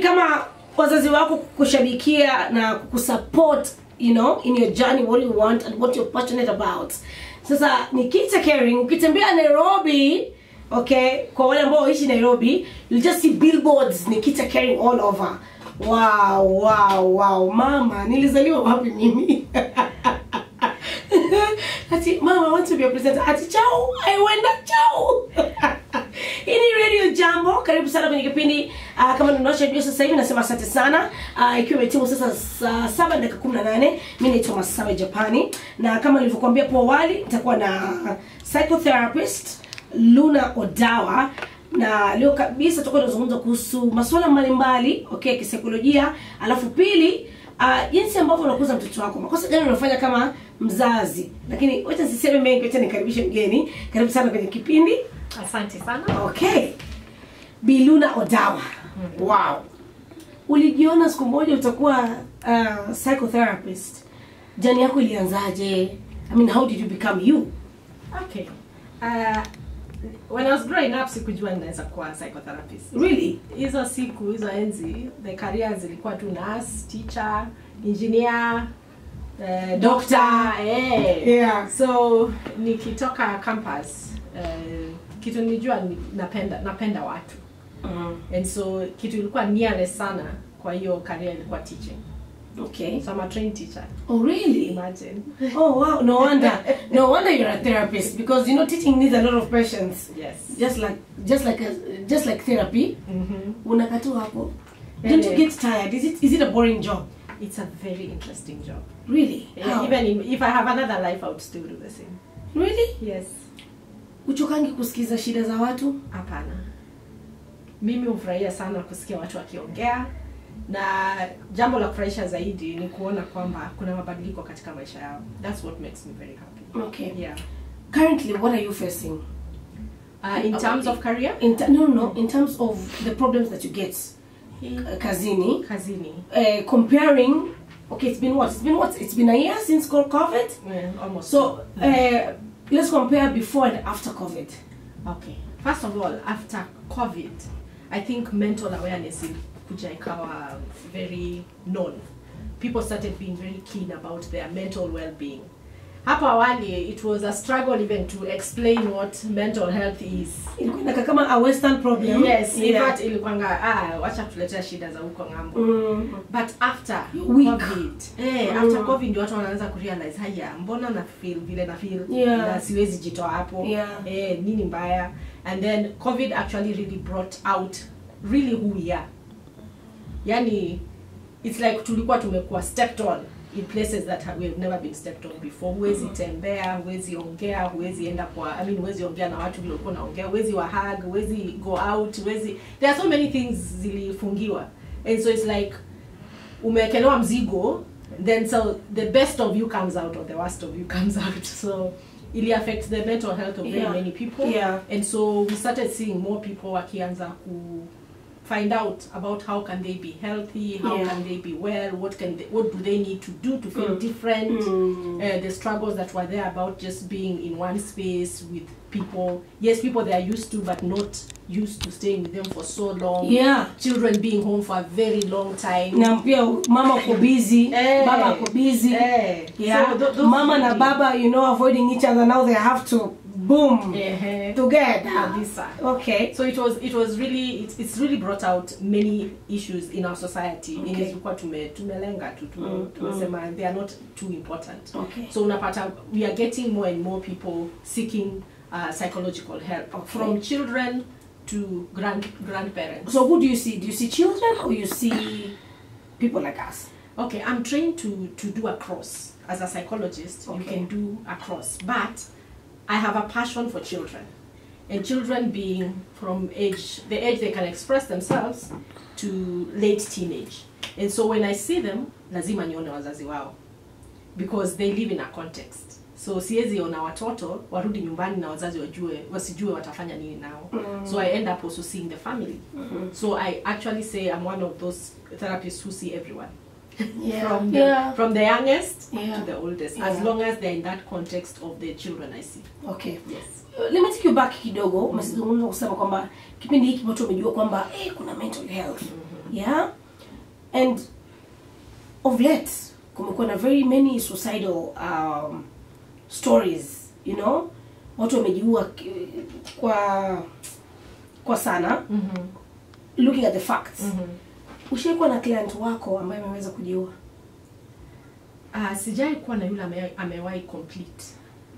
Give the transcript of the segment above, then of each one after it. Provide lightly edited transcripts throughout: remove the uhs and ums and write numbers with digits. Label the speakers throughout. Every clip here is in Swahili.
Speaker 1: kama wazazi wako kushabikia na kusupport, you know, in your journey, what you want and what you're passionate about. Sasa Nikita Caring, ukitembea Nairobi, okay, kwa wale ambao waishi Nairobi, you'll just see billboards Nikita Caring all over. Wow, mama, nilizaliwa wapi mimi? Ati mama, I want to be a presenter. Ati chao, I went up chao. Hii ni Radio Jambo, karibu sana kwenye kipindi. Kama unaosha jua sasa hivi nasema asante sana. Ikiwa imetimu sasa 7:18, mimi naitwa Masawe Japani, na kama nilivyokuambia hapo awali nitakuwa na psychotherapist Luna Odawa, na leo kabisa tutakuwa tunazungumza kuhusu masuala mbalimbali, okay, kisaikolojia, alafu pili jinsi ambavyo unakuza mtoto wako. Makosa gani unafanya kama mzazi? Lakini wacha nisiseme mengi, wacha nikaribishe mgeni. Karibu sana kwenye kipindi.
Speaker 2: Asante sana.
Speaker 1: Okay. Luna Odawa. Wow. Ulijiona siku moja utakuwa psychotherapist? Jani yako ilianzaje? I mean, how did you become you?
Speaker 2: Okay. When I was growing up, sikujua ninaweza kuwa psychotherapist.
Speaker 1: Really?
Speaker 2: Hizo enzi, the careers zilikuwa tu nurse, teacher, engineer, doctor,
Speaker 1: Yeah.
Speaker 2: So nikitoka campus, kitu nilijua napenda watu. And so kitu ilikuwa nearest sana kwa hiyo career ilikuwa teaching.
Speaker 1: Okay.
Speaker 2: So I'm a trained teacher.
Speaker 1: Oh really?
Speaker 2: Imagine.
Speaker 1: Oh wow, no wonder you're a therapist, because you know teaching needs a lot of patience.
Speaker 2: Yes.
Speaker 1: Just like therapy. Unakatu hapo. Don't you get tired? Is it a boring job?
Speaker 2: It's a very interesting job.
Speaker 1: Really?
Speaker 2: Yeah, even if I have another life, I would still do the same.
Speaker 1: Really?
Speaker 2: Yes.
Speaker 1: Uchokangi kusikiza shida za watu?
Speaker 2: Hapana. Mimi hufurahia sana kusikia watu wakiongea, na jambo la kufurahisha zaidi ni kuona kwamba kuna mabadiliko katika maisha yao. That's what makes me very happy.
Speaker 1: Okay.
Speaker 2: Yeah.
Speaker 1: Currently, what are you facing?
Speaker 2: In terms of career?
Speaker 1: In terms of the problems that you get. Kazini. Comparing, okay, it's been a year since COVID?
Speaker 2: Yeah, almost.
Speaker 1: So, let's compare before and after COVID.
Speaker 2: Okay. First of all, after COVID, I think mental awareness kuja ikawa very known. People started being very keen about their mental well-being. Hapo awali, it was a struggle even to explain what mental health is.
Speaker 1: Ilikuwa kama a western problem.
Speaker 2: Yes, in fact ilikuwanga wacha tuletea shida za huko ngambo. But after COVID, after COVID ndio watu wanaanza kurealize haya, mbona na feel vile na feel na siwezi jitoa hapo. Nini mbaya? And then COVID actually really brought out really who we are. Yani it's like tulikuwa tumekuwa stepped on in places that we have never been stepped on before. Huwezi tembea, huwezi ongea, huwezi enda kwa, huwezi ongea na watu vile ulikuwa unaongea, huwezi wa hug, huwezi go out, there are so many things zilifungiwa. And so it's like umekelewa mzigo, then so the best of you comes out or the worst of you comes out. So it affects the mental health of very many people. And so we started seeing more people wakianza ku find out about how can they be healthy, how can they be well, what do they need to do to feel different, the struggles that were there about just being in one space with people. Yes, people they are used to, but not used to staying with them for so long. Children being home for a very long time.
Speaker 1: Na pia mama ko busy, baba ko busy. So mama na baba, you know, avoiding each other, now they have to boom together. Okay. So
Speaker 2: it was really it's really brought out many issues in our society. Ilikuwa tumelenga tu tumesema they are not too important. So unapata we are getting more and more people seeking psychological help, from children to grandparents.
Speaker 1: So who do you see? Do you see children or you see people like us?
Speaker 2: Okay, I'm trained to do a cross. As a psychologist, you can do a cross, but I have a passion for children, and children being from the age they can express themselves to late teenage. And so when I see them, lazima nione wazazi wao, because they live in a context. So siwezi ona watoto warudi nyumbani na wazazi wasijue watafanya nini nao. So I end up also seeing the family. So I actually say I'm one of those therapists who see everyone. From the youngest to the oldest, as long as they're in that context of the children I see.
Speaker 1: Okay.
Speaker 2: Yes.
Speaker 1: Let me take you back kidogo. Umesema kusema kwamba kipindi hiki watu wamejua kwamba kuna mental health. Yeah, and of late kumekuwa na very many suicidal stories, you know, watu wamejiua kwa sana. Looking at the facts, ushaikuwa na client wako ambaye ameweza kujiua?
Speaker 2: Sijai kuwa na yule amewahi complete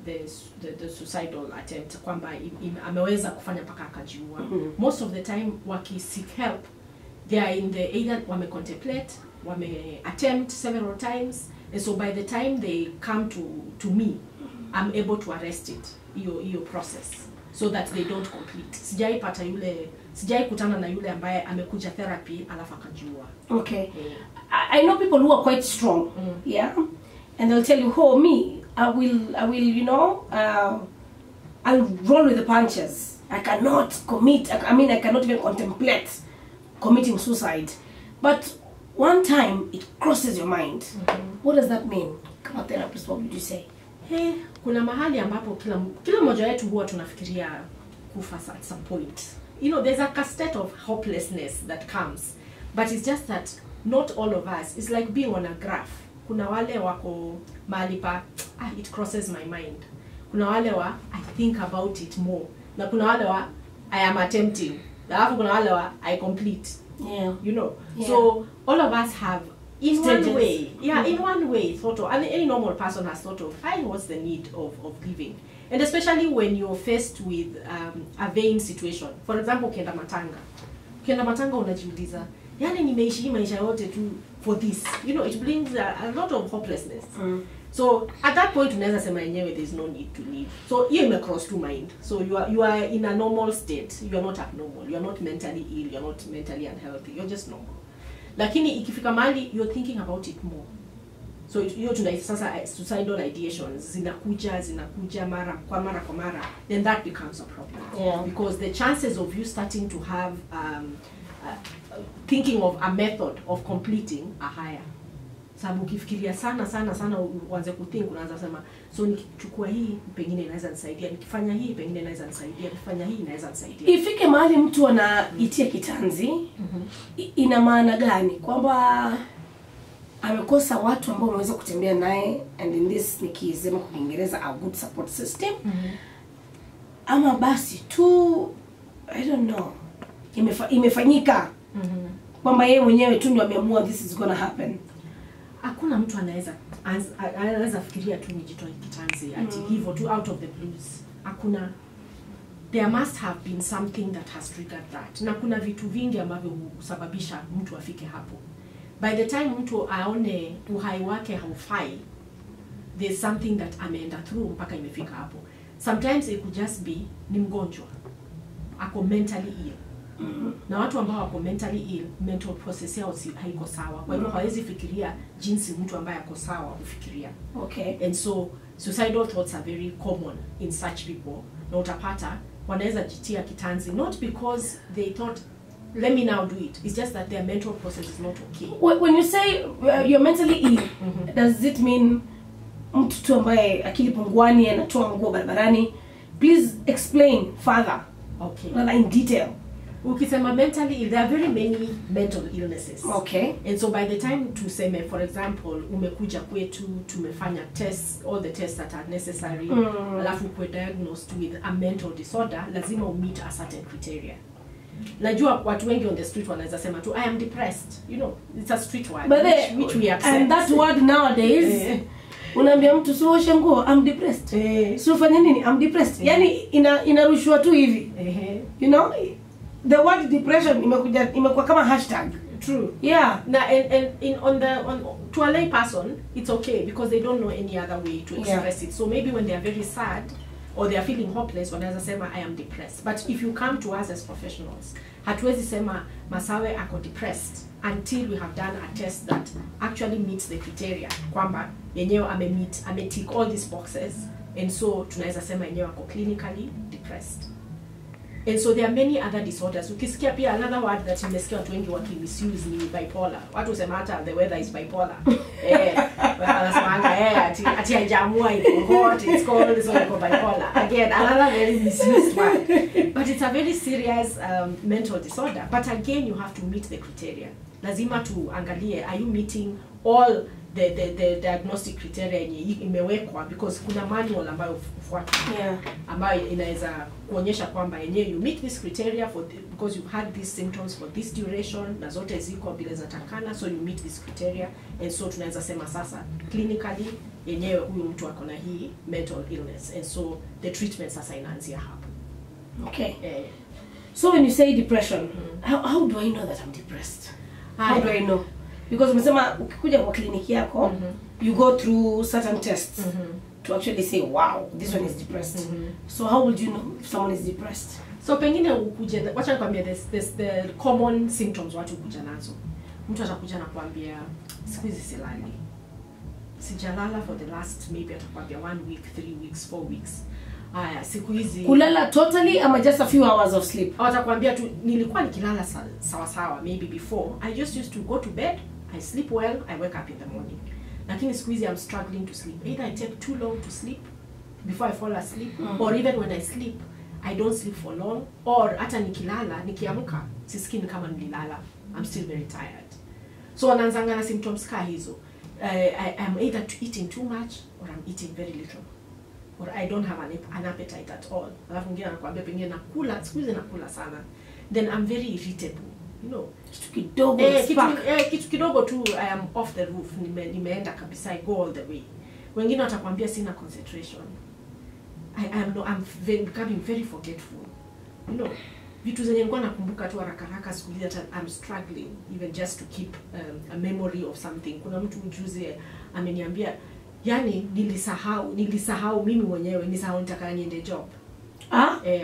Speaker 2: the suicidal attempt, kwamba ameweza kufanya mpaka akajiua. Most of the time waki seek help, they are in the either wame contemplate, wame attempt several times, and so by the time they come to me, I'm able to arrest it, your process, so that they don't complete. Sijai kutana na yule ambaye amekuja therapy alafu akajiua.
Speaker 1: Okay. I know people who are quite strong. Yeah, and they'll tell you, "Oh, me, I will, you know, I'll roll with the punches. I cannot commit. I cannot even contemplate committing suicide." But one time it crosses your mind. What does that mean? Kama therapist, what would you say?
Speaker 2: Kuna mahali ambapo kila mmoja wetu huwa tunafikiria kufa at some point. You know, there's a state of hopelessness that comes, but it's just that not all of us. It's like being on a graph. Kuna wale wako mahali pa it crosses my mind. Kuna wale I think about it more. Na kuna wale I am attempting. Alafu kuna wale I complete.
Speaker 1: Yeah.
Speaker 2: You know.
Speaker 1: Yeah.
Speaker 2: So all of us have in
Speaker 1: stages.
Speaker 2: one way. Yeah, in one way thought of, and any normal person has thought of, what's the need of living? And especially when you're faced with a vain situation. For example, ukienda matanga unajiuliza, yani nimeishi maisha yote tu for this. You know, it brings a lot of hopelessness. So at that point unaweza sema yenyewe there's no need to live. So you may cross to mind. So you are in a normal state. You are not abnormal. You are not mentally ill. You are not mentally unhealthy. You're just normal. Lakini ikifika mahali you're thinking about it more. So hiyo tunaita sasa suicidal ideations zinakuja mara kwa mara, then that becomes a problem.
Speaker 1: Yeah.
Speaker 2: Because the chances of you starting to have thinking of a method of completing are higher. Sababu ukifikiria sana uanze kuthink, unaanza sema, so nikichukua hii pengine inaweza nisaidia, nikifanya hii pengine inaweza nisaidia, nikifanya hii inaweza nisaidia.
Speaker 1: Ifike mahali mtu anaitia kitanzi, ina maana gani? Kwamba amekosa watu ambao wanaweza kutembea naye, and in this nikisema kwa Kiingereza a good support system. Ama basi tu I don't know, imefanyika kwamba yeye mwenyewe tu ndio ameamua this is gonna happen.
Speaker 2: Hakuna mtu anaweza fikiria tu nijitoe kitanzi ati hivyo tu out of the blues. Hakuna. There must have been something that has triggered that. Na kuna vitu vingi ambavyo husababisha mtu afike hapo. By the time mtu aone uhai wake haufai, there's something that ameenda through mpaka imefika hapo. Sometimes it could just be ni mgonjwa, ako mentally ill. Na watu ambao wako mentally ill, mental process yao haiko sawa. Kwa hivyo hawezi fikiria jinsi mtu ambaye ako sawa hufikiria.
Speaker 1: Okay.
Speaker 2: And so suicidal thoughts are very common in such people. Na utapata wanaweza jitia kitanzi not because they thought let me now do it. It's just that their mental process is not okay.
Speaker 1: When you say you're mentally ill, does it mean mtu tu ambaye akili punguani anatoa nguo barabarani? Please explain further.
Speaker 2: Okay.
Speaker 1: In detail.
Speaker 2: Ukisema mentally ill, there are very many mental illnesses.
Speaker 1: Okay.
Speaker 2: And so by the time tuseme, for example, umekuja kwetu, tumefanya tests, all the tests that are necessary, alafu kwe diagnosed with a mental disorder, lazima meet a certain criteria. Najua watu wengi on the street wanaweza sema tu, I am depressed. You know, it's a street word,
Speaker 1: but
Speaker 2: which we accept.
Speaker 1: And that word nowadays, unaambia mtu sio shengo, I'm depressed. Sio fanya nini, I'm depressed. Yani inarushwa tu hivi. You know, the word depression imekuwa kama hashtag.
Speaker 2: True.
Speaker 1: Yeah.
Speaker 2: Now, and to a lay person, it's okay because they don't know any other way to express it. So maybe when they are very sad or they are feeling hopeless, wanaweza sema I am depressed. But if you come to us as professionals, hatuwezi sema Masawe ako depressed until we have done a test that actually meets the criteria. Kwamba yenyewe tick all these boxes, and so tunaweza sema yenyewe ako clinically depressed. And so there are many other disorders. Ukisikia pia another word that nimesikia watu wengi misuse ni bipolar. Watu husema hata the weather is bipolar. Wanasemanga ati haijamua iko hot, it's cold, so iko bipolar. Again, another very misused word. But it's a very serious mental disorder. But again, you have to meet the criteria. Lazima tuangalie, are you meeting all the diagnostic criteria yenye imewekwa, because kuna manual ambayo ufuata ambayo inaweza kuonyesha kwamba yenyewe you meet this criteria because you had these symptoms for this duration na zote ziko bila zatakana, so you meet this criteria, and so tunaweza sema sasa clinically yenyewe huyu mtu ako na hii mental illness, and so the treatment sasa inaanzia hapo.
Speaker 1: Okay. So when you say depression, how do I know that I'm depressed? How do I know? Because umesema ukikuja kwa kliniki yako, you go through certain tests to actually say, wow, this one is depressed. So how would you know if someone is depressed?
Speaker 2: So pengine ukuje, wacha nikwambia there's the common symptoms watu kuja nazo. Mtu atakuja na kuambia siku hizi silali. Sijalala for the last maybe atakwambia 1 week, 3 weeks, 4 weeks. Siku hizi
Speaker 1: kulala totally ama just a few hours of sleep?
Speaker 2: Watakwambia tu nilikuwa nikilala sawa sawa maybe before. I just used to go to bed, I sleep well, I wake up in the morning. Lakini siku hizi I'm struggling to sleep. Either I take too long to sleep before I fall asleep, or even when I sleep I don't sleep for long, or hata nikilala nikiamka sisikii kama nililala. I'm still very tired. So wanaanzanga na symptoms ka hizo. I'm either eating too much or I'm eating very little, or I don't have an appetite at all. Alafu mwingine anakuambia pengine nakula, siku hizi nakula sana. Then I'm very irritable. You know, kitu kidogo tu I am off the roof, nimeenda kabisa, I go all the way. Wengine watakwambia sina concentration. I'm becoming very forgetful. You know, vitu zenye nilikuwa nakumbuka tu haraka siku hizi I'm struggling even just to keep a memory of something. Kuna mtu mjuzi ameniambia, yani nilisahau mimi mwenyewe, nilisahau nitaka niende job.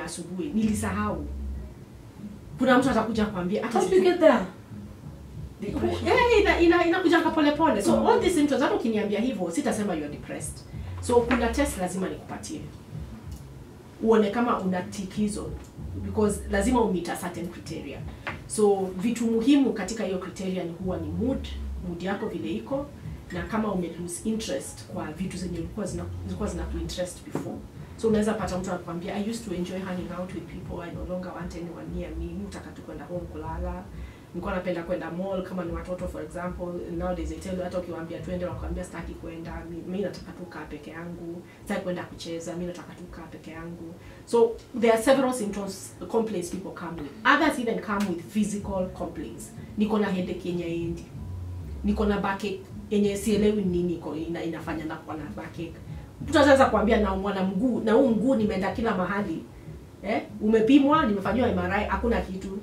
Speaker 2: Asubuhi nilisahau. Kuna mtu atakuja kuambia hata
Speaker 1: how do you get there?
Speaker 2: Inakuja pole pole. So all these symptoms, hata ukiniambia hivyo sitasema you are depressed. So kuna test lazima nikupatie uone kama una tick hizo, because lazima umeet certain criteria. So vitu muhimu katika hiyo criteria ni huwa ni mood yako vile iko, na kama ume lose interest kwa vitu zenye zilikuwa zina interest before. So unaweza pata mtu anakuambia I used to enjoy hanging out with people, I no longer want anyone near me, nataka tu kwenda home kulala. Nilikuwa napenda kwenda mall kama ni watoto for example. Nowadays I tell you, hata ukiwaambia twende wakwambia sitaki kwenda, mimi nataka tu kaa peke yangu, sitaki kwenda kucheza, mimi nataka tu kaa peke yangu. So there are several symptoms, complaints people come with. Others even come with physical complaints. Niko na headache yenye indi, niko na backache yenye sielewi nini inafanya na kwa na backache. Mtu anaweza kuambia na mwana mguu, na huu mguu nimeenda kila mahali. Umepimwa, nimefanywa MRI, hakuna kitu.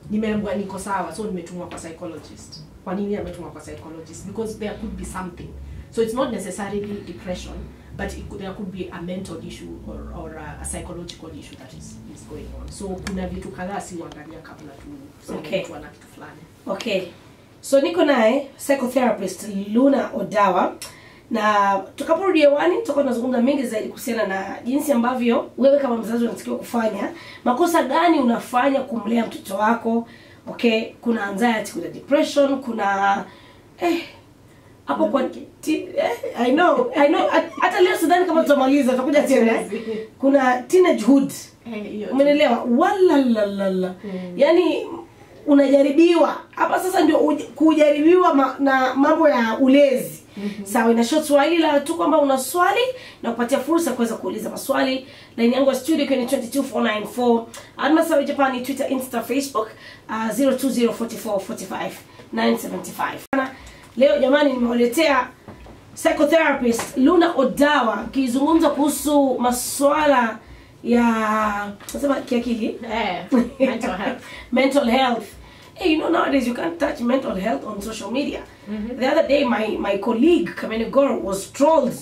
Speaker 2: Nimeambiwa niko sawa, so nimetumwa kwa psychologist. Kwa nini ametumwa kwa psychologist? Because there could be something. So it's not necessarily depression, but there could be a mental issue or a psychological issue that is going on. So kuna vitu kadhaa si uangalia kabla tu sema mtu ana kitu fulani.
Speaker 1: Okay. So niko naye psychotherapist Luna Odawa, na tukaporudi hewani tutakuwa tunazungumza mengi zaidi kuhusiana na jinsi ambavyo wewe kama mzazi unatakiwa kufanya, makosa gani unafanya kumlea mtoto wako. Okay, kuna anxiety, kuna depression, kuna hapo kwa I know hata leo sidhani kama tutamaliza, tutakuja tena. Kuna teenagehood. Umeelewa? Wala yani unajaribiwa hapa sasa, ndio kujaribiwa na mambo ya ulezi. Sawa, ina short swali la tu kwamba una swali na kupatia fursa kuweza kuuliza maswali. Line yangu ya studio kwenye 22494 Almasawi Japan, Twitter, Insta, Facebook 0204445975. Leo jamani nimewaletea psychotherapist Luna Odawa kizungumza kuhusu masuala ya nasema kiakili,
Speaker 2: mental health.
Speaker 1: Mental health. Hey, you know nowadays you can't touch mental health on social media. The other day my colleague Kamene Goro was trolled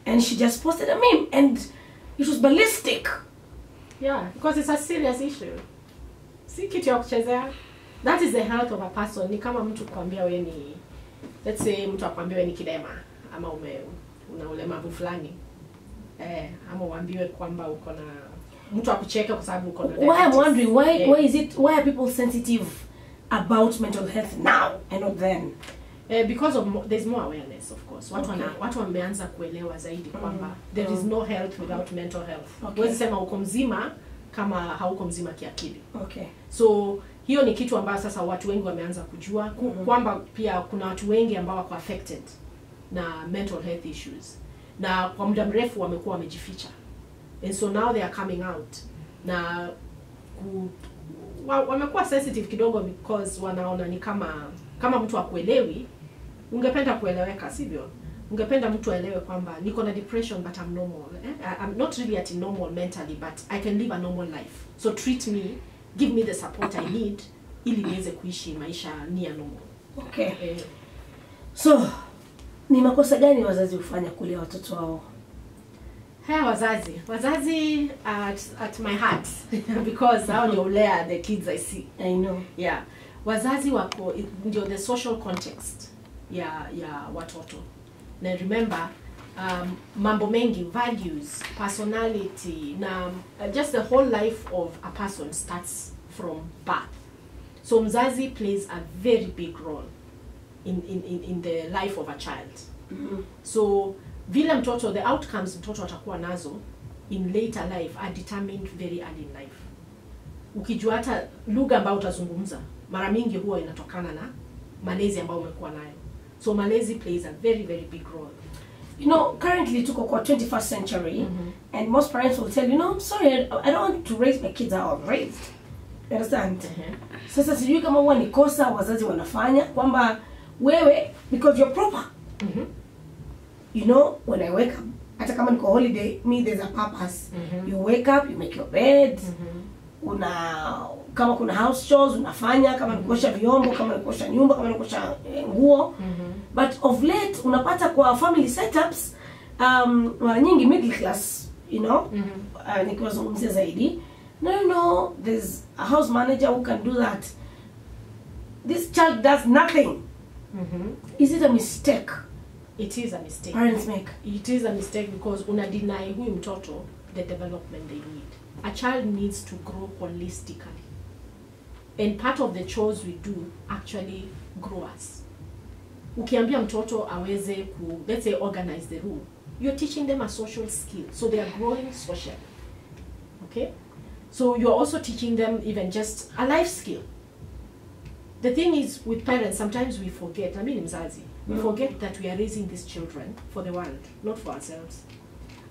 Speaker 1: and she just posted a meme and it was ballistic.
Speaker 2: Yeah, because it's a serious issue. Si kitu ya kuchezea. That is the health of a person. Ni kama mtu kuambia wewe ni, let's say mtu akwambia wewe ni kidema ama una ulemavu fulani. Ama uambiwe kwamba uko na mtu akucheke kwa sababu uko na
Speaker 1: why I'm wondering why are people sensitive about mental health now and not then?
Speaker 2: Because of there's more awareness, of course. Watu wameanza kuelewa zaidi kwamba there is no health without mental health. Huwezi sema uko mzima kama hauko mzima kiakili.
Speaker 1: Okay.
Speaker 2: So hiyo ni kitu ambayo sasa watu wengi wameanza kujua kwamba pia kuna watu wengi ambao wako affected na mental health issues. Na kwa muda mrefu wamekuwa wamejificha. And so now they are coming out. Na wamekuwa sensitive kidogo because wanaona ni kama mtu akuelewi, ungependa kueleweka, sivyo? Ungependa mtu aelewe kwamba niko na depression but I'm normal. I'm not really at normal mentally, but I can live a normal life. So treat me, give me the support I need ili niweze kuishi maisha ni ya normal.
Speaker 1: Okay. So ni makosa gani wazazi hufanya kulea watoto wao?
Speaker 2: Wazazi at my heart because hao ndio ulea the kids I see.
Speaker 1: I know.
Speaker 2: Yeah. Wazazi wako ndio the social context ya watoto. Na remember mambo mengi, values, personality na just the whole life of a person starts from birth. So mzazi plays a very big role in the life of a child. So vile mtoto, the outcomes mtoto atakuwa nazo in later life are determined very early in life. Ukijua hata lugha ambayo utazungumza mara mingi huwa inatokana na malezi ambayo umekuwa nayo. So malezi plays a very very big role.
Speaker 1: You know, currently tuko kwa 21st century and most parents will tell you, no, I'm sorry, I don't want to raise my kids how I'm raised. You understand? Sasa sijui kama huwa ni kosa wazazi wanafanya kwamba wewe because you're proper. You know, when I wake up, hata kama niko holiday, me there's a purpose. You wake up, you make your bed. Kama kuna house chores unafanya, kama ni kuosha vyombo, kama ni kuosha nyumba, kama ni kuosha nguo. But of late unapata kwa family setups mara nyingi middle class, you know, nikiwazungumzia zaidi. No, there's a house manager who can do that. This child does nothing. Is it a mistake?
Speaker 2: It is a mistake.
Speaker 1: Parents make.
Speaker 2: It is a mistake because una deny huyu mtoto the development they need. A child needs to grow holistically. And part of the chores we do actually grow us. Ukiambia mtoto aweze let's say organize the room, you're teaching them a social skill. So they are growing socially. Okay? So you're also teaching them even just a life skill. The thing is with parents, sometimes we forget, we forget that we are raising these children for the world, not for ourselves.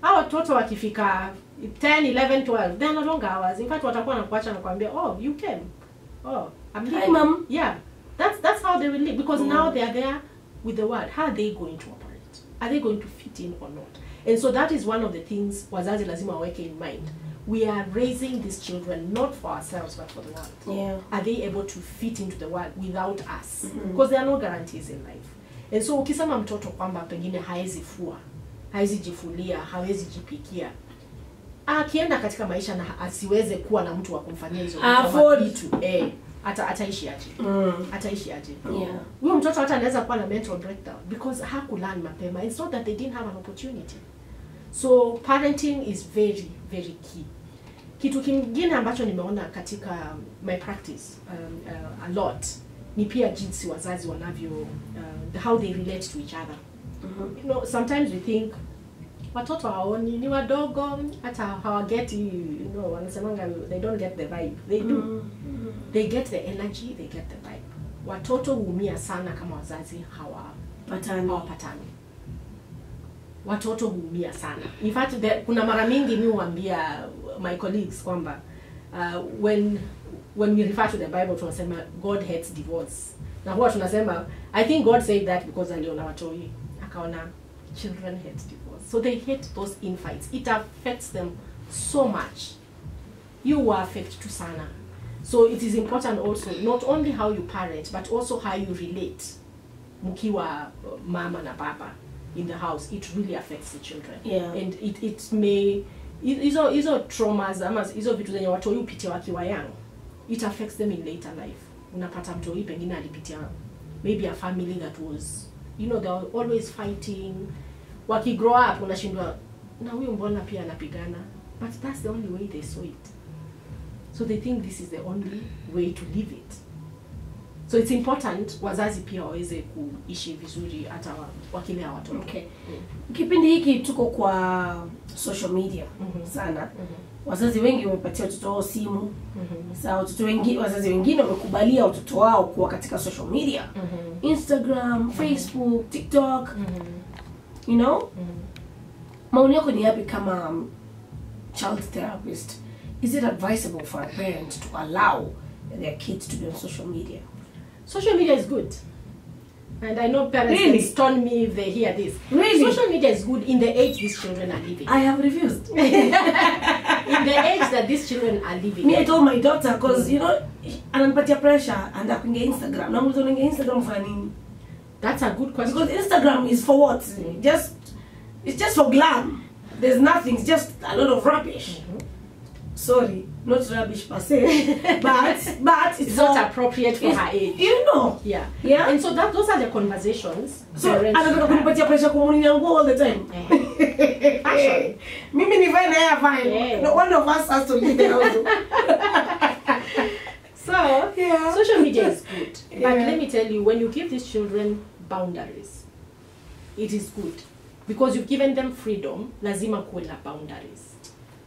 Speaker 2: Our watoto wakifika 10, 11, 12, they're no longer ours. In fact, watakuwa nakuacha na kuambia, oh, you came. Oh, I'm leaving.
Speaker 1: Hi, mom.
Speaker 2: Yeah, that's how they will live because now they are there with the world. How are they going to operate? Are they going to fit in or not? And so that is one of the things wazazi lazima waweke in mind. We are raising these children not for ourselves but for the world.
Speaker 1: Yeah.
Speaker 2: Are they able to fit into the world without us? Because there are no guarantees in life. And so ukisema mtoto kwamba pengine haezi fua, haezi jifulia, hawezi jipikia, akienda katika maisha na asiweze kuwa na mtu wa kumfanyia hizo vitu, ataishi aje? Ataishi aje?
Speaker 1: Yeah.
Speaker 2: Huyo mtoto hata anaweza kuwa na mental breakdown because hakulearn mapema. It's not that they didn't have an opportunity. So parenting is very very key. Kitu kingine ambacho nimeona katika my practice a lot ni pia jinsi wazazi wanavyo how they relate to each other. You know, sometimes we think watoto haoni ni wadogo hata hawageti, you know, wanasemanga they don't get the vibe. They do. They get the energy, they get the vibe. Watoto huumia sana kama wazazi hawapatani. Watoto huumia sana. In fact, kuna mara mingi mimi huambia my colleagues kwamba when we refer to the Bible tunasema God hates divorce. Na huwa tunasema I think God said that because aliona watoi akaona children hate divorce. So they hate those infights. It affects them so much. You are affected to sana. So it is important also not only how you parent but also how you relate mkiwa mama na baba in the house. It really affects the children.
Speaker 1: Yeah.
Speaker 2: And it may hizo traumas ama hizo vitu zenye watu hupitia wakiwa young, it affects them in later life. Unapata mtu pengine alipitia maybe a family that was, you know, they were always fighting. Waki grow up unashindwa na huyu mbona pia anapigana. but that's the only way they saw it. So they think this is the only way to live it. So it's important wazazi pia waweze kuishi vizuri hata wakilea watoto.
Speaker 1: Okay. Kipindi hiki tuko kwa social media sana. Wazazi wengi wamepatia watoto wao simu. Sasa watoto wengi, wazazi wengine wamekubalia watoto wao kuwa katika social media. Instagram, Facebook, TikTok. You know? Maoni yako ni yapi kama child therapist? Is it advisable for a parent to allow their kids to be on social media?
Speaker 2: Social media is good. And I know parents
Speaker 1: Really?
Speaker 2: can stone me if they hear this.
Speaker 1: Really?
Speaker 2: Social media is good in the age these children are living.
Speaker 1: I have refused.
Speaker 2: In the age that these children are living.
Speaker 1: Me, I told my daughter, because, you know, ananipatia pressure and akuingia Instagram. Na mtu anaingia Instagram for nini?
Speaker 2: That's a good question.
Speaker 1: Because Instagram is for what? It's just for glam. There's nothing. It's just a lot of rubbish. Sorry, not rubbish per se, but
Speaker 2: it's not appropriate for her age.
Speaker 1: You know.
Speaker 2: Yeah.
Speaker 1: Yeah.
Speaker 2: And so those are the conversations.
Speaker 1: So anataka kunipatia pressure kumunia nguo all the time.
Speaker 2: Fashion.
Speaker 1: Mimi ni fine, I fine. No one of us has to leave the house.
Speaker 2: So social media is good. But let me tell you, when you give these children boundaries, it is good. Because you've given them freedom, lazima kuwe na boundaries.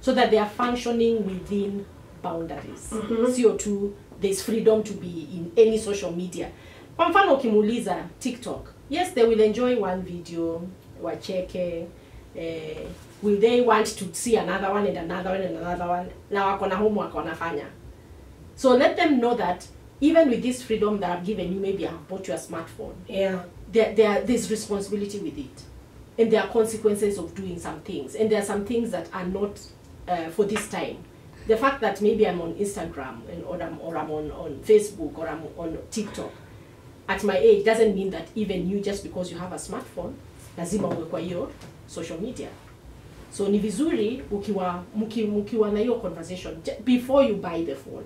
Speaker 2: So that they are functioning within boundaries. CO2, there's freedom to be in any social media. Kwa mfano ukimuuliza TikTok, yes, they will enjoy one video, wacheke, will they want to see another one and another one and another one? Na wako na homework wanafanya. So let them know that even with this freedom that I've given you, maybe I've bought you a smartphone.
Speaker 1: Yeah.
Speaker 2: There's responsibility with it. And there are consequences of doing some things. And there are some things that are not for this time. The fact that maybe I'm on Instagram or I'm on Facebook or I'm on TikTok at my age doesn't mean that even you, just because you have a smartphone, lazima uwe kwa hiyo social media. So ni vizuri mkiwa na hiyo conversation before you buy the phone.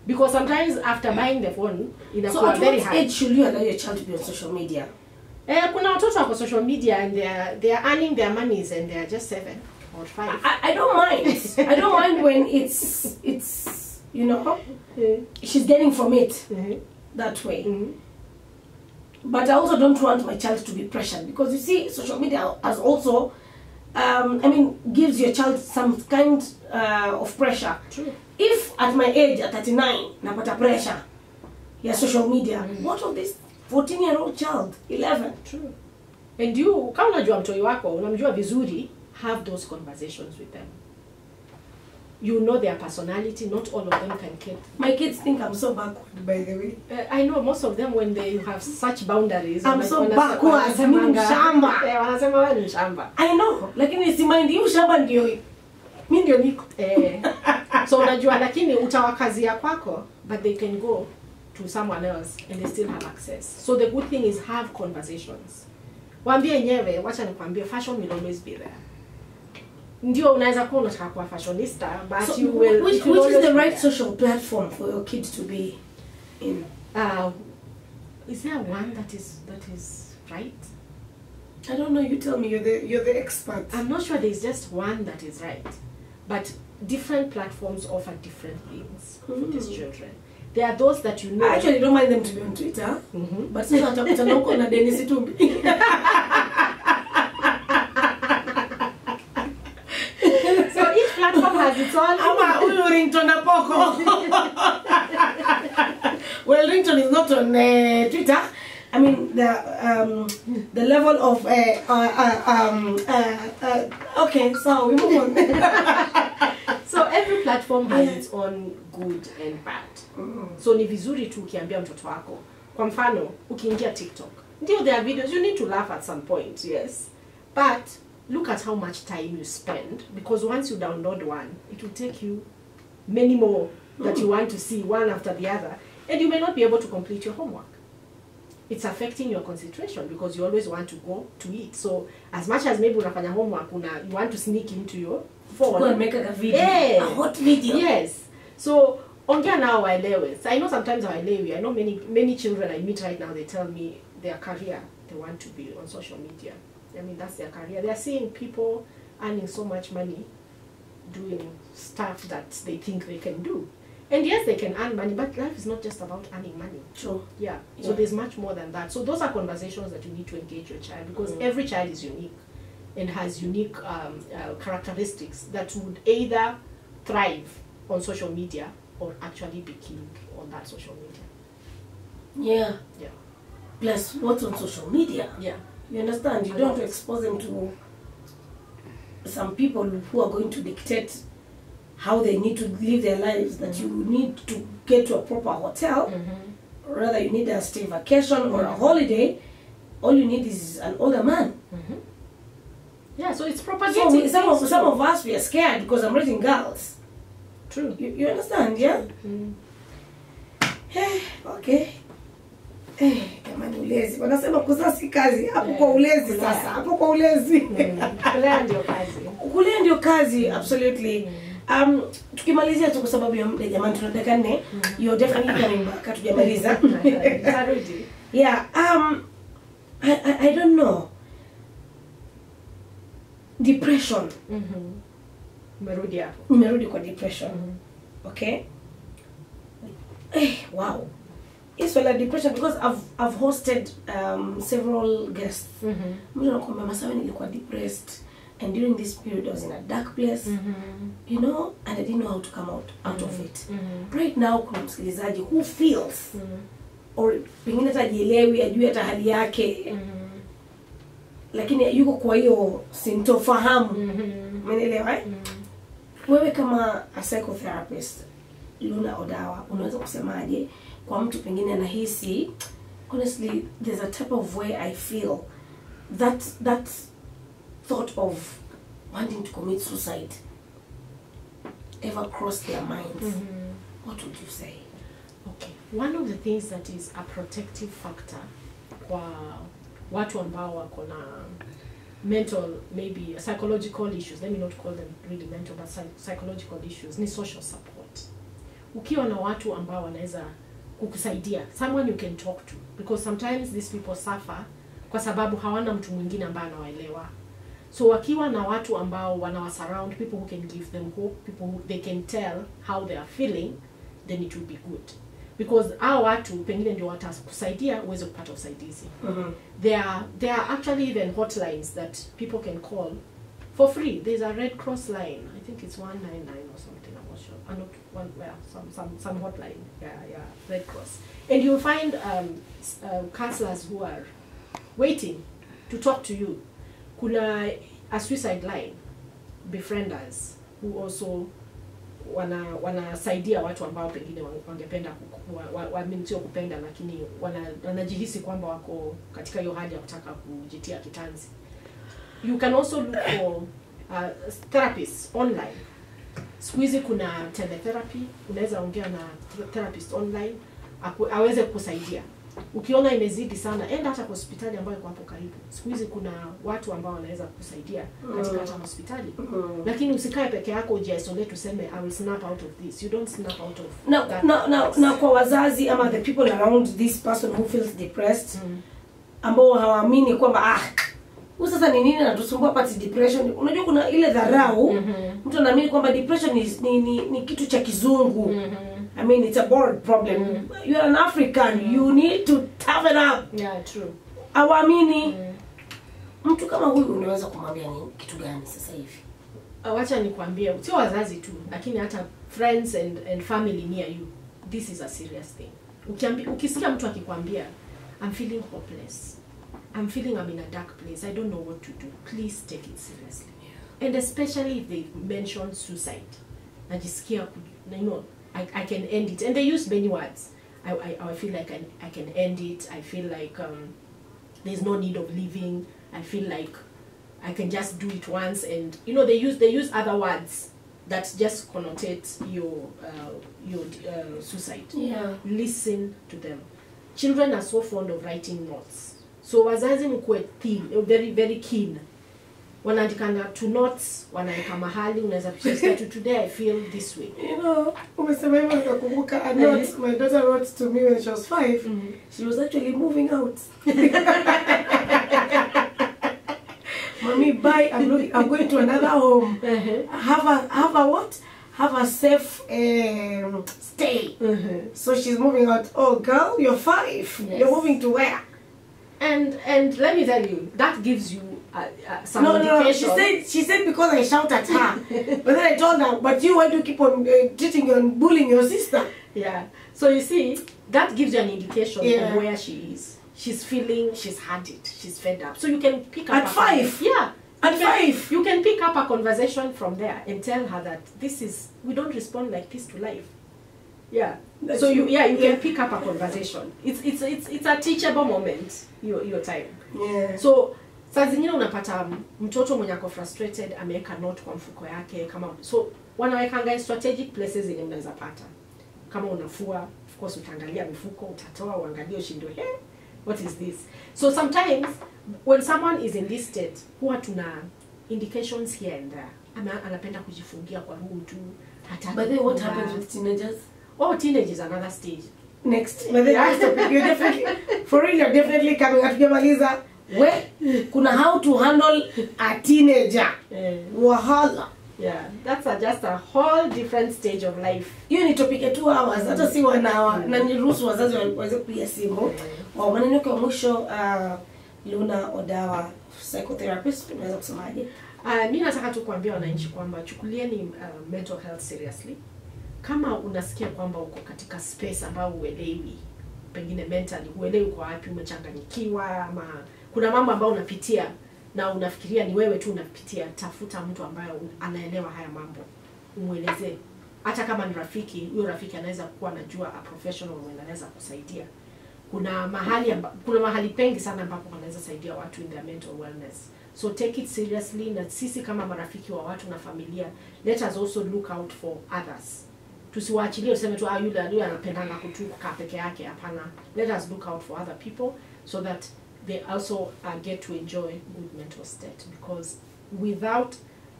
Speaker 2: Because sometimes after buying the phone,
Speaker 1: so very hard. At what age should you allow your child to be on social media?
Speaker 2: Kuna watoto wako social media and they are earning their monies and they are just 7 or 5.
Speaker 1: I don't mind. I don't mind when it's you know, she's getting from it that way. But I also don't want my child to be pressured, because you see, social media has also gives your child some kind of pressure.
Speaker 2: True.
Speaker 1: If at my age at 39 napata pressure ya social media, what of this 14-year-old child, 11?
Speaker 2: True. And you, kama unajua mtoi wako, unamjua vizuri, have those conversations with them. You know their personality, not all of them can keep.
Speaker 1: My kids think I'm so backward, by the way.
Speaker 2: I know most of them, when they have such boundaries.
Speaker 1: I'm so backward. Mimi mshamba.
Speaker 2: Wanasema wewe ni mshamba.
Speaker 1: I know, lakini simindi hiyo shamba ndio mimi ndio niko.
Speaker 2: So unajua, lakini utawakazia kwako, but they can go to someone else and they still have access. So the good thing is have conversations. Waambie nyewe, wacha nikwambie, fashion will always be there. Ndio unaweza kuwa unataka kuwa fashionista, but
Speaker 1: so
Speaker 2: you will.
Speaker 1: Which is the right social platform for your kids to be in?
Speaker 2: Is there one that is right?
Speaker 1: I don't know. You tell me. You're the expert.
Speaker 2: I'm not sure there's just one that is right, but different platforms offer different things for these children. There are those that you know.
Speaker 1: I actually don't mind them to be on Twitter, but sasa atakutana huko na Dennis Tumbi.
Speaker 2: So each platform has its own.
Speaker 1: Ama huyu Ringtone apoko. Well, Ringtone is not on Twitter. I mean the level of okay, so we move on.
Speaker 2: So every platform has its own good and bad. So ni vizuri tu ukiambia mtoto wako. Kwa mfano, ukiingia TikTok, ndio there are videos you need to laugh at some point, yes. But look at how much time you spend, because once you download one, it will take you many more that you want to see one after the other, and you may not be able to complete your homework. It's affecting your concentration because you always want to go to it. So as much as maybe unafanya homework, you want to sneak into your phone.
Speaker 1: Go and make a video. A hot video.
Speaker 2: Yes. So ongea nao waelewe. So I know sometimes waelewi. I know many children I meet right now, they tell me their career, they want to be on social media. I mean, that's their career. They are seeing people earning so much money doing stuff that they think they can do. And yes, they can earn money, but life is not just about earning money.
Speaker 1: True.
Speaker 2: Yeah. So there's much more than that. So those are conversations that you need to engage your child, because every child is unique and has unique characteristics that would either thrive on social media or actually be killed on that social media.
Speaker 1: Yeah.
Speaker 2: Yeah.
Speaker 1: Plus, what's on social media?
Speaker 2: Yeah.
Speaker 1: You understand? You don't have to expose them to some people who are going to dictate how they need to live their lives, that you need to get to a proper hotel, rather you need a stay vacation or a holiday. All you need is an older man.
Speaker 2: Yeah, so it's propagating.
Speaker 1: So some of us, we are scared because I'm raising girls.
Speaker 2: True.
Speaker 1: You understand, yeah? Okay. Jamani, ulezi. Wanasema kuzaa si kazi. Hapo kwa ulezi sasa. Hapo kwa ulezi.
Speaker 2: Kulea ndio kazi.
Speaker 1: Kulea ndio kazi, absolutely. Tukimalizia tu kwa sababu ya muda jamani, tuna dakika 4. You're definitely coming back. Hatujamaliza. Yeah, I don't know. Depression. Nimerudi kwa depression. Okay? Wow. It's well like depression because I've hosted several guests. Mtu anakuambia Masawe nilikuwa depressed, and during this period I was in a dark place. You know, and I didn't know how to come out of it. Right now kuna msikilizaji who feels or pengine hajielewi, ajui hata hali yake. Lakini yuko kwa hiyo sintofahamu. Umeelewa? Wewe kama a psychotherapist, Luna Odawa, unaweza kusemaje kwa mtu pengine anahisi, honestly there's a type of way I feel that thought of wanting to commit suicide ever crossed their minds? What would you say?
Speaker 2: Okay, one of the things that is a protective factor kwa watu ambao wako na mental, maybe psychological issues, let me not call them really mental, but psychological issues, ni social support. Ukiwa na watu ambao wanaweza kukusaidia, someone you can talk to, because sometimes these people suffer kwa sababu hawana mtu mwingine ambaye anawaelewa. So wakiwa na watu ambao wanawasurround, people who can give them hope, people who they can tell how they are feeling, then it will be good. Because hao watu pengine ndio watakusaidia uweze kupata usaidizi. There are actually even hotlines that people can call for free. There's a Red Cross line. I think it's 199 or something. I'm not sure. Not one. Well, some hotline. Yeah, Red Cross. And you'll find counselors who are waiting to talk to you. Kuna a suicide line, befrienders, who also wanasaidia watu ambao pengine wangependa sio kupenda, lakini wanajihisi kwamba wako katika hiyo hali ya kutaka kujitia kitanzi. You can also look for therapists online. Squeezy kuna teletherapy, unaweza ongea na therapist online aweze kusaidia. Ukiona imezidi sana, enda hata hospitali ambayo iko hapo karibu. Squeezy kuna watu ambao wanaweza kusaidia katika hata hospitali. Lakini usikae peke yako ujiisolate useme I will snap out of this. You don't snap out of
Speaker 1: Now kwa wazazi ama the people around this person who feels depressed, ambao hawaamini kwamba sasa ni nini anatusumbua pati depression. Unajua kuna ile dharau, mtu anaamini kwamba depression ni kitu cha kizungu. I mean, it's a bored problem. You're an African, you need to toughen up.
Speaker 2: Yeah, true.
Speaker 1: Awamini. Mtu kama huyu unaweza kumwambia ni kitu gani sasa hivi?
Speaker 2: Wacha nikwambie, sio wazazi tu, lakini hata friends and family near you. This is a serious thing. Ukisikia mtu akikwambia I'm feeling hopeless, I'm feeling I'm in a dark place, I don't know what to do, please take it seriously. And especially if they mention suicide. Najisikia, you know, I can end it. And they use many words. I feel like I can end it. I feel like there's no need of living. I feel like I can just do it once. And you know, they use other words that just connotate your suicide.
Speaker 1: Yeah.
Speaker 2: Listen to them. Children are so fond of writing notes. So wazazi mkuwe very very keen. Wanaandikana to notes, wanaandika mahali, unaweza kushare to today I feel this way.
Speaker 1: You know, umesema hivyo nikakumbuka a note my daughter wrote to me when she was 5. She was actually moving out. Mommy goodbye, I'm going to another home. Have a what? Have a safe stay. So she's moving out. Oh girl, you're 5. Yes. You're moving to where?
Speaker 2: And let me tell you, that gives you some indication.
Speaker 1: No. She said because I shout at her. But then I told her, but you want to keep on cheating and bullying your sister.
Speaker 2: Yeah. So you see, that gives you an indication of where she is. She's feeling, she's had it, she's fed up. So you can pick up
Speaker 1: at 5.
Speaker 2: Yeah.
Speaker 1: At 5.
Speaker 2: You can pick up a conversation from there and tell her that we don't respond like this to life. Yeah. That's so you can pick up a conversation. It's a teachable moment, your time.
Speaker 1: Yeah.
Speaker 2: So saa zingine unapata mtoto mwenye ako frustrated ameweka note kwa mfuko yake kama so wanawekanga strategic places zenye mnaweza pata. Kama unafua, of course utaangalia mifuko, utatoa uangalie ushindwe, what is this? So sometimes when someone is in this state, huwa tuna indications here and there. Anapenda kujifungia kwa room tu.
Speaker 1: But then what happens with teenagers?
Speaker 2: Oh, teenage is another stage.
Speaker 1: Next. But then you're definitely, for real, you're definitely coming at Jamaliza. Where kuna how to handle a teenager. Wahala.
Speaker 2: Yeah, that's just a whole different stage of life.
Speaker 1: You need to pick 2 hours. Hata si 1 hour. Na niruhusu wazazi waweze kupiga simu. Wa maneno kwa mwisho Luna Odawa, psychotherapist, unaweza kusemaje?
Speaker 2: Mimi nataka tu kuambia wananchi kwamba chukulieni mental health seriously. Kama unasikia kwamba uko katika space ambao uelewi, pengine mentally uelewi kwa wapi, umechanganyikiwa ama kuna mambo ambayo unapitia na unafikiria ni wewe tu unapitia, tafuta mtu ambaye anaelewa haya mambo. Umuelezee. Hata kama ni rafiki, huyo rafiki anaweza kuwa anajua a professional mwenye anaweza kusaidia. Kuna mahali pengi sana ambapo wanaweza saidia watu in their mental wellness. So take it seriously, na sisi kama marafiki wa watu na familia, let us also look out for others. Tusiwaachilie useme tu yule anapendanga kukaa peke yake, hapana. Let us look out for other people so that they also get to enjoy good mental state, because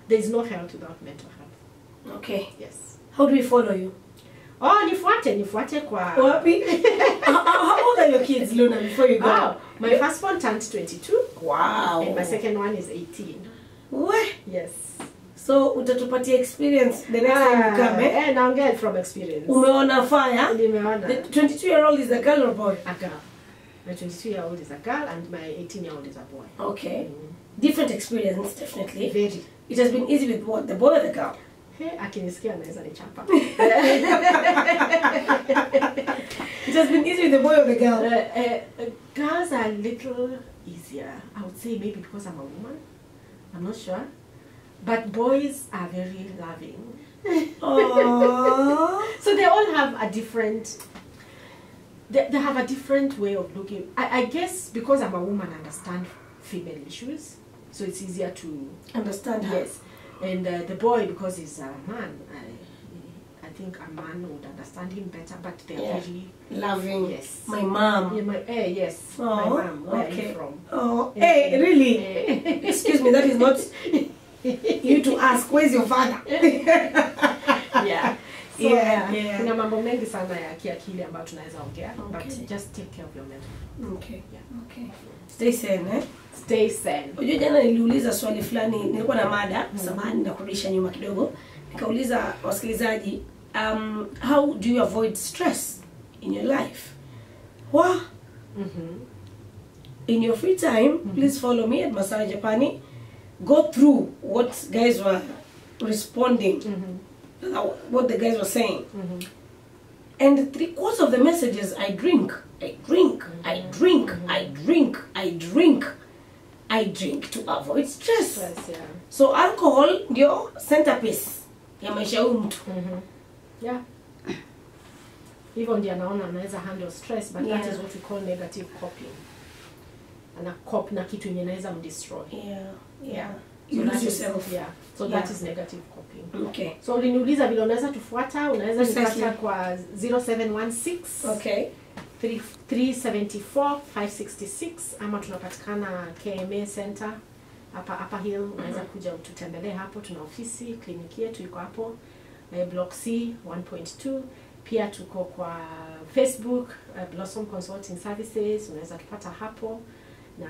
Speaker 2: there is no health without mental health.
Speaker 1: Okay.
Speaker 2: Yes.
Speaker 1: How do we follow you?
Speaker 2: Oh, nifuate kwa
Speaker 1: wapi? How old are your kids, Luna, before you go?
Speaker 2: Oh, my first one turned 22.
Speaker 1: Wow.
Speaker 2: And my second one is 18.
Speaker 1: What?
Speaker 2: Yes.
Speaker 1: So utatupatia experience the next time you come, eh?
Speaker 2: And I'll get from experience.
Speaker 1: Umeona fire?
Speaker 2: Nimeona.
Speaker 1: The 22-year-old is a girl or boy?
Speaker 2: A girl. My 22-year-old is a girl and my 18-year-old is a boy.
Speaker 1: Okay. Different experience, definitely.
Speaker 2: Very.
Speaker 1: It has been easy with what? The boy or the girl?
Speaker 2: Hey, akinisikia anaweza nichapa.
Speaker 1: It has been easy with the boy or the girl?
Speaker 2: Girls are a little easier. I would say maybe because I'm a woman. I'm not sure. But boys are very loving.
Speaker 1: Aww.
Speaker 2: So they all have a different... They have a different way of looking. I guess because I'm a woman, I understand female issues. So it's easier to...
Speaker 1: Understand her.
Speaker 2: Yes. And the boy, because he's a man, I think a man would understand him better, but they're very
Speaker 1: loving.
Speaker 2: Yes.
Speaker 1: My mom.
Speaker 2: Yeah, yes. My mom. Where are you from?
Speaker 1: Oh, hey, really? Excuse me, that is not you to ask. Where's your father?
Speaker 2: Yeah. So,
Speaker 1: yeah.
Speaker 2: Kuna mambo mengi sana ya kiakili ambayo tunaweza ongea, but just take care of your mental.
Speaker 1: Okay.
Speaker 2: Yeah.
Speaker 1: Okay. Stay sane, eh?
Speaker 2: Stay sane.
Speaker 1: Unajua jana niliuliza swali fulani, nilikuwa na mada, samahani na kurudisha nyuma kidogo. Nikauliza wasikilizaji, how do you avoid stress in your life? In your free time, please follow me at Masala Japani. Go through what guys were responding, what the guys were saying. And 3/4 of the messages, I drink to avoid stress.
Speaker 2: Yeah.
Speaker 1: So alcohol ndio centerpiece ya maisha ya mtu.
Speaker 2: Yeah. Even ndio anaona anaweza handle stress, but that is what we call negative coping. Ana cope na kitu yenye inaweza mdestroy.
Speaker 1: Yeah.
Speaker 2: So
Speaker 1: You lose yourself.
Speaker 2: So that is negative coping.
Speaker 1: Okay.
Speaker 2: So uliniuliza vile unaweza tufuata, unaweza nipata kwa 0716.
Speaker 1: Okay.
Speaker 2: 374 566 ama tunapatikana KMA Center hapa Hill. Unaweza kuja ututembelee hapo, tuna ofisi, kliniki yetu iko hapo block C 1.2. Pia tuko kwa Facebook Blossom Consulting Services, unaweza tupata hapo. Na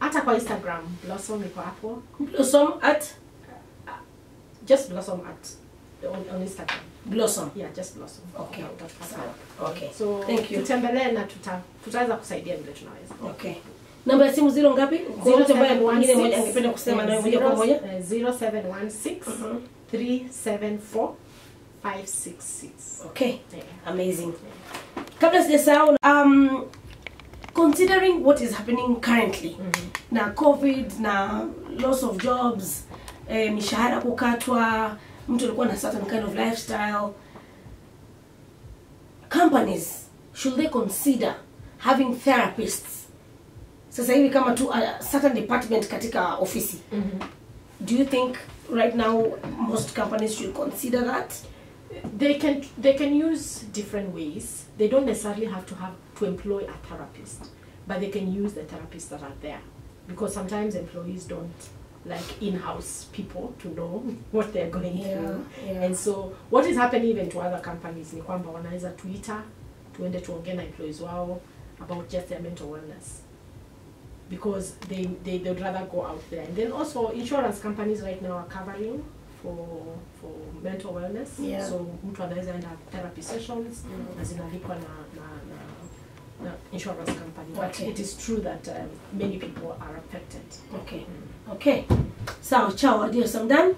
Speaker 2: hata kwa Instagram Blossom iko hapo.
Speaker 1: Blossom at
Speaker 2: just Blossom at on Instagram.
Speaker 1: Blossom.
Speaker 2: Yeah, just Blossom.
Speaker 1: Okay. Okay.
Speaker 2: So
Speaker 1: thank you.
Speaker 2: Tutembelee na tutaweza kusaidia vile tunaweza.
Speaker 1: Okay. Namba ya simu zero ngapi? Kwa mtu ambaye mwingine mmoja angependa kusema nayo moja kwa moja.
Speaker 2: 0716 374 566.
Speaker 1: Okay.
Speaker 2: Yeah.
Speaker 1: Amazing. Kabla sijasahau, considering what is happening currently, na COVID, na loss of jobs, mishahara kukatwa, mtu alikuwa na certain kind of lifestyle, companies, should they consider having therapists? Sasa hivi kama tu a certain department katika ofisi. Do you think right now most companies should consider that?
Speaker 2: They can use different ways. They don't necessarily have to employ a therapist, but they can use the therapists that are there, because sometimes employees don't like in-house people to know what they're going through.
Speaker 1: Yeah.
Speaker 2: And so what is happening even to other companies ni kwamba wanaweza Twitter tuende tuongee na employees wao about just their mental wellness, because they'd rather go out there. And then also insurance companies right now are covering for mental wellness.
Speaker 1: Yeah.
Speaker 2: So mtu anaweza enda therapy sessions na zinalipwa na insurance company. But
Speaker 1: Okay.
Speaker 2: it is true that many people are affected.
Speaker 1: Okay. Okay. So, ciao, adios, I'm done.